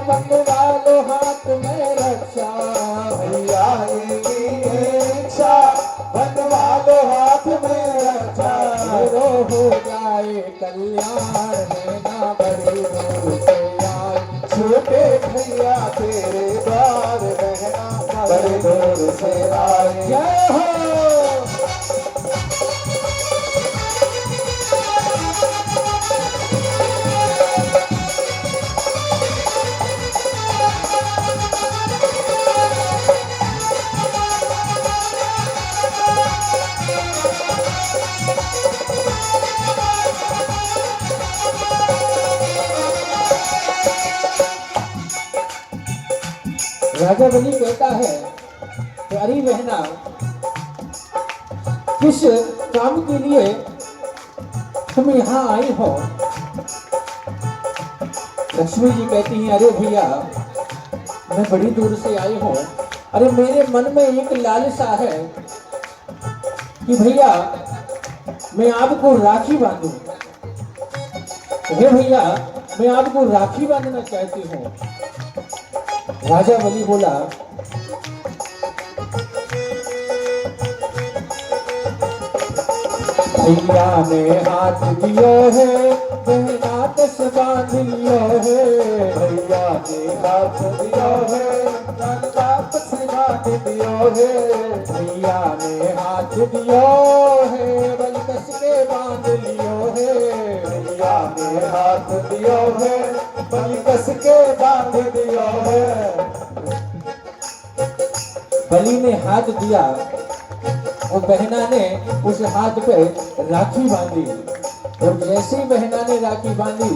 B: बनवा लो हाथ में रक्षा।
C: भैया मेरी है इच्छा बनवा लो हाथ में रक्षा।
B: मेरो हो जाए कल्याण है ना बड़ी दूर से आई।
C: छोटे भैया तेरे द्वार बहना बड़े दूर से आए।
B: जय हो। राजा बलि कहता है कि अरे बहना किस काम के लिए तुम यहाँ आई हो? लक्ष्मी जी कहती हैं अरे भैया मैं बड़ी दूर से आई हूँ। अरे मेरे मन में एक लालसा है कि भैया मैं आपको राखी बांधूं। हे भैया मैं आपको राखी बांधना चाहती हूँ। राजा बलि बोला भैया ने हाथ दियो है बहना दस बांध लियो है।
C: भैया ने हाथ दियो है वापस बांध दियो है।
B: भैया ने हाथ दियो है बल कस के बांध लियो है।
C: भैया ने हाथ दियो है बलि कस के बांध दियो है।
B: बलि ने हाथ दिया और बहना ने उस हाथ पे राखी बांधी और जैसे ही बहना ने राखी बांधी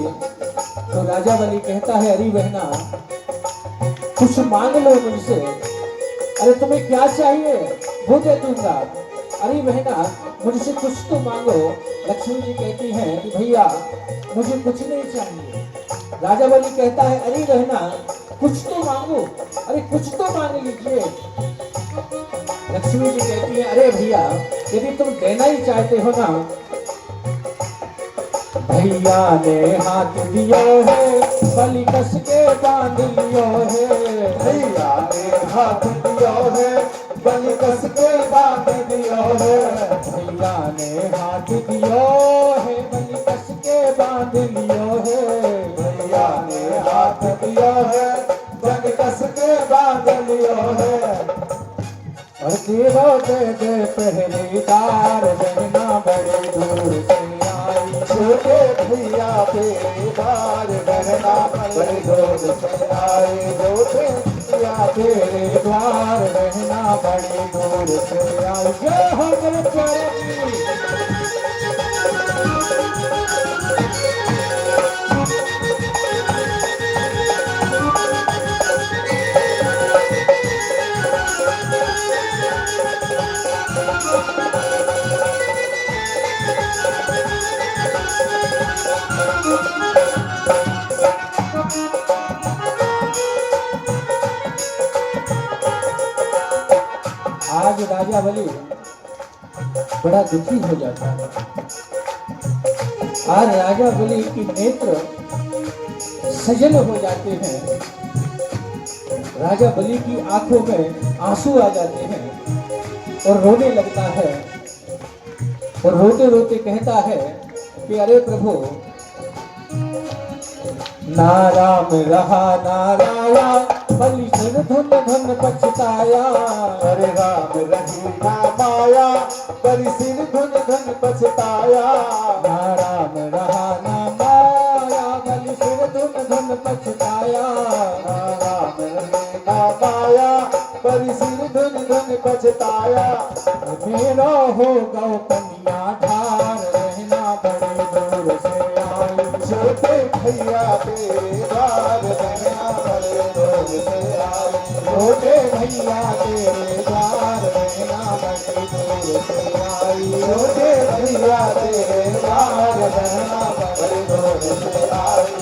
B: तो राजा बलि कहता है अरे बहना कुछ मांग लो मुझसे। अरे तुम्हें क्या चाहिए वो दे दूंगा। अरे बहना मुझसे कुछ तो मांगो। लक्ष्मी जी कहती हैं कि भैया मुझे कुछ नहीं चाहिए। राजा बलि कहता है अरे बहना कुछ तो मांगो। अरे कुछ तो मांग लीजिए। लक्ष्मी जी कहती है अरे भैया यदि तुम देना ही चाहते हो ना। भैया ने हाथ दियो है बलि कस के बांध लियो है।
C: भैया ने हाथ दियो है बलि कस के बांध दियो है।
B: भैया ने हाथ दियो है बलि कस के बांध लियो है।
C: भैया ने हाथ दियो है बलि कस के बांध लियो है।
B: और देवो दे पहरेदार बहना बड़े दूर से आई।
C: छोटे भैया तेरे द्वार बहना बड़े दूर से आए। छोटे भैया
B: तेरे द्वार बहना बड़े दूर से आई। जय हो मेरे प्यारे की। आज राजा बलि बड़ा दुखी हो जाता है। आज राजा बलि की नेत्र सजल हो जाते हैं। राजा बलि की आंखों में आंसू आ जाते हैं और रोने लगता है और रोते रोते कहता है कि अरे प्रभु ना राम रहा ना राया बलि सिर धुन धुन पछताया।
C: अरे राम रही ना माया बलि सिर धुन धुन पछताया।
B: ना राम रहा ना माया बलि सिर धुन धुन पछताया।
C: ना राम रही ना माया बलि सिर धुन धुन पछताया।
B: मेरो हो गौ कन्या धार रहना
C: छोटे भैया तेरे द्वार बहना बड़े दूर से आए छोटे भैया तेरे द्वार बहना बड़े दूर से आई छोटे भैया तेरे द्वार बहना बड़े दूर से आई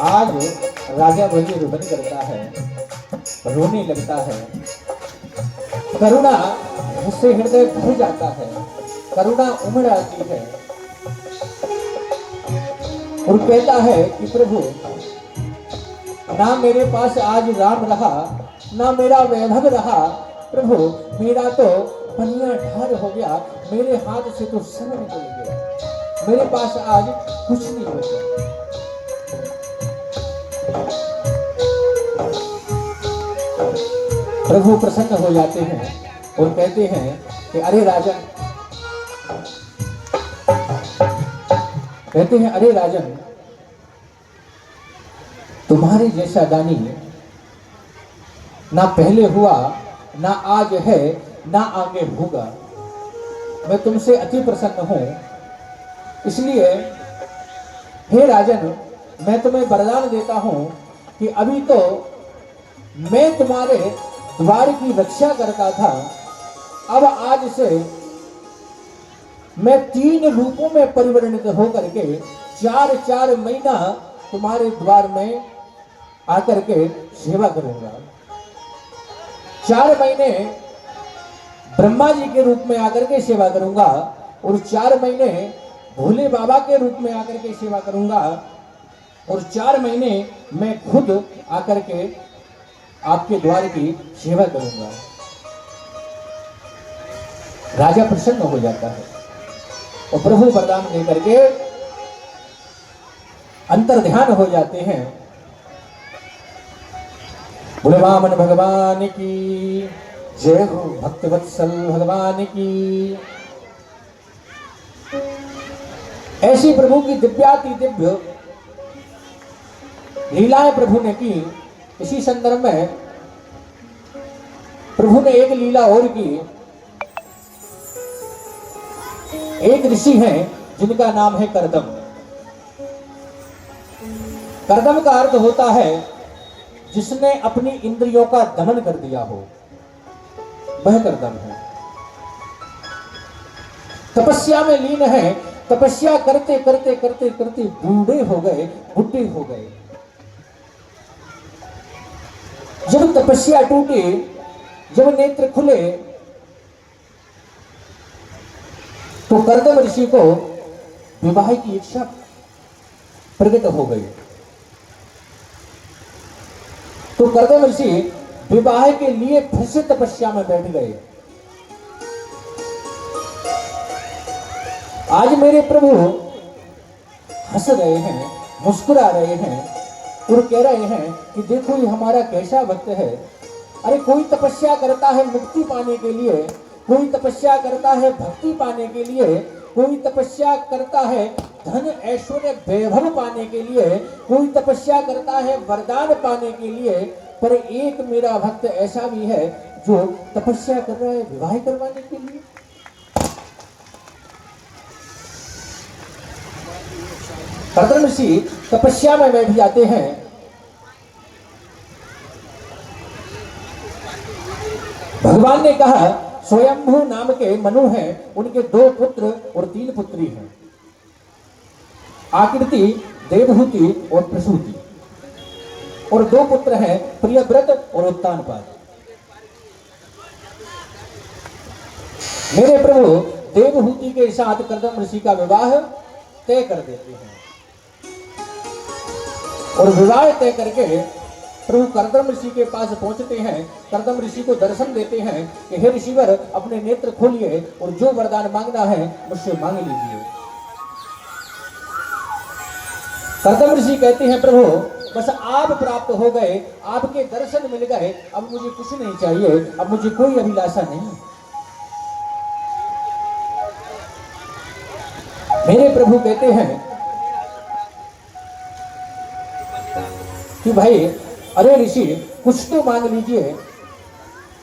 B: आज राजा मुझे रुदन करता है, रोने लगता है। करुणा उससे हृदय भर जाता है, करुणा उमड़ आती है और कहता है कि प्रभु, ना मेरे पास आज राम रहा, ना मेरा वैभव रहा। प्रभु, मेरा तो पनिया ढार हो गया, मेरे हाथ से तो सब निकल गया, मेरे पास आज कुछ नहीं बचा। प्रभु प्रसन्न हो जाते हैं और कहते हैं कि अरे राजन, कहते हैं अरे राजन, तुम्हारे जैसा दानी ना पहले हुआ, ना आज है, ना आगे होगा। मैं तुमसे अति प्रसन्न हूं, इसलिए हे राजन, मैं तुम्हें वरदान देता हूं कि अभी तो मैं तुम्हारे द्वार की रक्षा करता था, अब आज से मैं 3 रूपों में परिवर्तित होकर के 4 महीना तुम्हारे द्वार में आकर के सेवा करूंगा। 4 महीने ब्रह्मा जी के रूप में आकर के सेवा करूंगा और 4 महीने भोले बाबा के रूप में आकर के सेवा करूंगा और 4 महीने मैं खुद आकर के आपके द्वार की सेवा करूंगा। राजा प्रसन्न हो जाता है और प्रभु वरदान दे करके अंतर ध्यान हो जाते हैं। बोले वामन भगवान की जय हो, भक्तवत्सल भगवान की। ऐसी प्रभु की दिव्याति दिव्य लीलाएं प्रभु ने की। इसी संदर्भ में प्रभु ने एक लीला और की। एक ऋषि हैं जिनका नाम है करदम। करदम का अर्थ होता है जिसने अपनी इंद्रियों का दमन कर दिया हो, वह करदम है। तपस्या में लीन है, तपस्या करते करते करते करते बूढ़े हो गए, बुढ़े हो गए। जब तपस्या टूटी, जब नेत्र खुले, तो करदम ऋषि को विवाह की इच्छा प्रकट हो गई। तो करदम ऋषि विवाह के लिए फिर से तपस्या में बैठ गए। आज मेरे प्रभु हंस रहे हैं, मुस्कुरा रहे हैं और कह रहे हैं कि देखो ये हमारा कैसा भक्त है। अरे कोई तपस्या करता है मुक्ति पाने के लिए, कोई तपस्या करता है भक्ति पाने के लिए, कोई तपस्या करता है धन ऐश्वर्य वैभव पाने के लिए, कोई तपस्या करता है वरदान पाने के लिए, पर एक मेरा भक्त ऐसा भी है जो तपस्या कर रहा है विवाह करवाने के लिए। करदम ऋषि तपस्या में बैठ जाते हैं। भगवान ने कहा स्वयंभू नाम के मनु हैं, उनके 2 पुत्र और 3 पुत्री हैं, आकृति, देवहूति और प्रसूति, और 2 पुत्र हैं प्रियव्रत और उत्तानपाद। मेरे प्रभु देवहूति के साथ करदम ऋषि का विवाह तय कर देते हैं और विवाह तय करके प्रभु करदम ऋषि के पास पहुंचते हैं। करदम ऋषि को दर्शन देते हैं कि हे ऋषिवर, अपने नेत्र खोलिए और जो वरदान मांगना है मुझसे मांग लीजिए। कर्दम ऋषि कहते हैं प्रभु बस आप प्राप्त हो गए, आपके दर्शन मिल गए, अब मुझे कुछ नहीं चाहिए, अब मुझे कोई अभिलाषा नहीं। मेरे प्रभु कहते हैं कि भाई अरे ऋषि कुछ तो मांग लीजिए।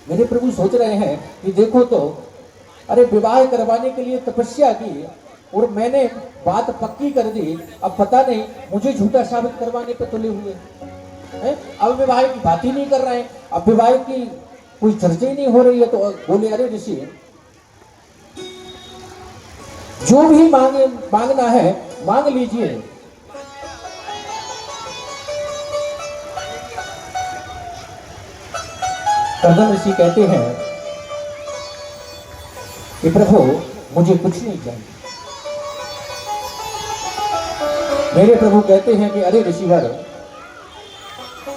B: मेरे प्रभु सोच रहे हैं कि देखो तो, अरे विवाह करवाने के लिए तपस्या की और मैंने बात पक्की कर दी, अब पता नहीं मुझे झूठा साबित करवाने पे तुले हुए हैं। अब विवाह की बात ही नहीं कर रहे हैं, अब विवाह की कोई चर्चा ही नहीं हो रही है। तो बोले अरे ऋषि जो भी मांगना है मांग लीजिए। कर्दम ऋषि कहते हैं कि प्रभु मुझे कुछ नहीं चाहिए। मेरे प्रभु कहते हैं कि अरे ऋषिवर,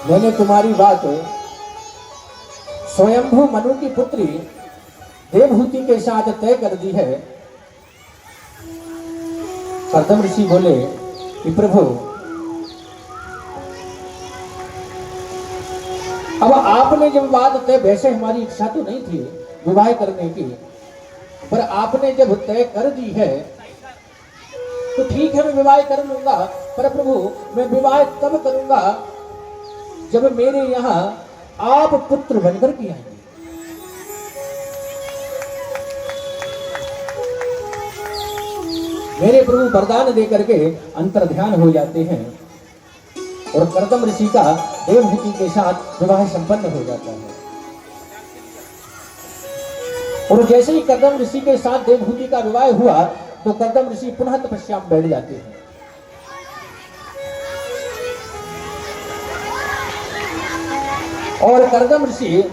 B: मैंने तुम्हारी बात स्वयंभू मनु की पुत्री देवहूति के साथ तय कर दी है। कर्दम ऋषि बोले कि प्रभु अब आपने जब बात तय, वैसे हमारी इच्छा तो नहीं थी विवाह करने की, पर आपने जब तय कर दी है तो ठीक है मैं विवाह कर लूंगा। पर प्रभु मैं विवाह तब करूंगा जब मेरे यहाँ आप पुत्र बनकर के आएंगे। मेरे प्रभु वरदान दे करके अंतर ध्यान हो जाते हैं और कर्दम ऋषि का देवहूति के साथ विवाह संपन्न हो जाता है। और जैसे ही कर्दम ऋषि के साथ देवहूति का विवाह हुआ तो कर्दम ऋषि पुनः तपस्या में बैठ जाते हैं। और कर्दम ऋषि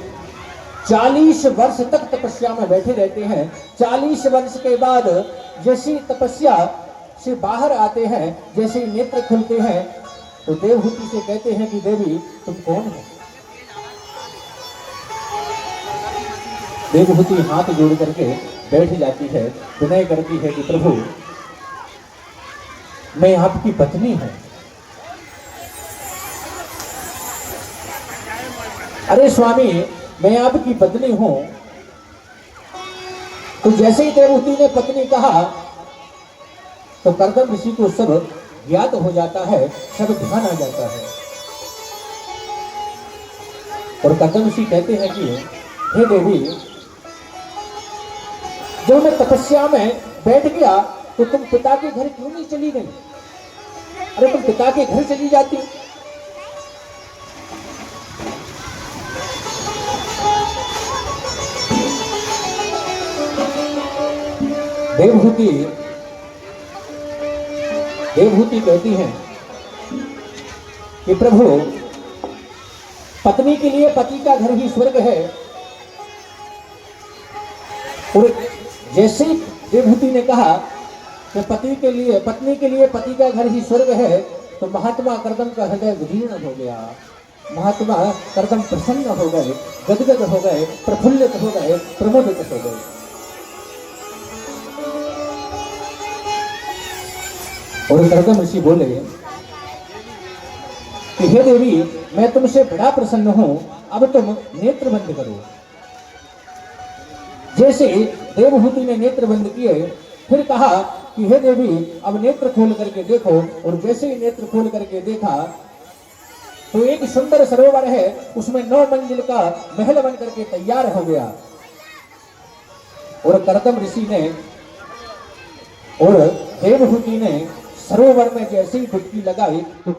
B: 40 वर्ष तक तपस्या में बैठे रहते हैं। 40 वर्ष के बाद जैसी तपस्या से बाहर आते हैं, जैसे ही नेत्र खुलते हैं तो देवहूति से कहते हैं कि देवी तुम कौन हो। देवहूति हाथ जोड़ करके बैठ जाती है, विनय करती है कि प्रभु मैं आपकी पत्नी हूं। अरे स्वामी मैं आपकी पत्नी हूं। तो जैसे ही देवहूति ने पत्नी कहा तो कर्दम ऋषि को सब ज्ञात हो जाता है, सब ध्यान आ जाता है। और कर्दम ऋषि कहते हैं कि हे देवी, जब मैं तपस्या में बैठ गया तो तुम पिता के घर क्यों नहीं चली गई? अरे तुम पिता के घर चली जाती। देवहूति कहती हैं कि प्रभु पत्नी के लिए पति का घर ही स्वर्ग है। और जैसे देवहूति ने कहा कि पत्नी के लिए पति का घर ही स्वर्ग है तो महात्मा कर्दम का हृदय विदीर्ण हो गया। महात्मा कर्दम प्रसन्न हो गए, गदगद हो गए, प्रफुल्लित हो गए, प्रमोदित हो गए। और कर्दम ऋषि बोले कि हे देवी, मैं तुमसे बड़ा प्रसन्न हूं, अब तुम नेत्र बंद करो। जैसे देवहूति ने नेत्र बंद किए, फिर कहा कि हे देवी अब नेत्र खोल करके देखो। और जैसे ही नेत्र खोल करके देखा तो एक सुंदर सरोवर है, उसमें 9 मंजिल का महल बन करके तैयार हो गया। और कर्दम ऋषि ने और देवहूति ने सरोवर में जैसे ही डुबकी लगाई तो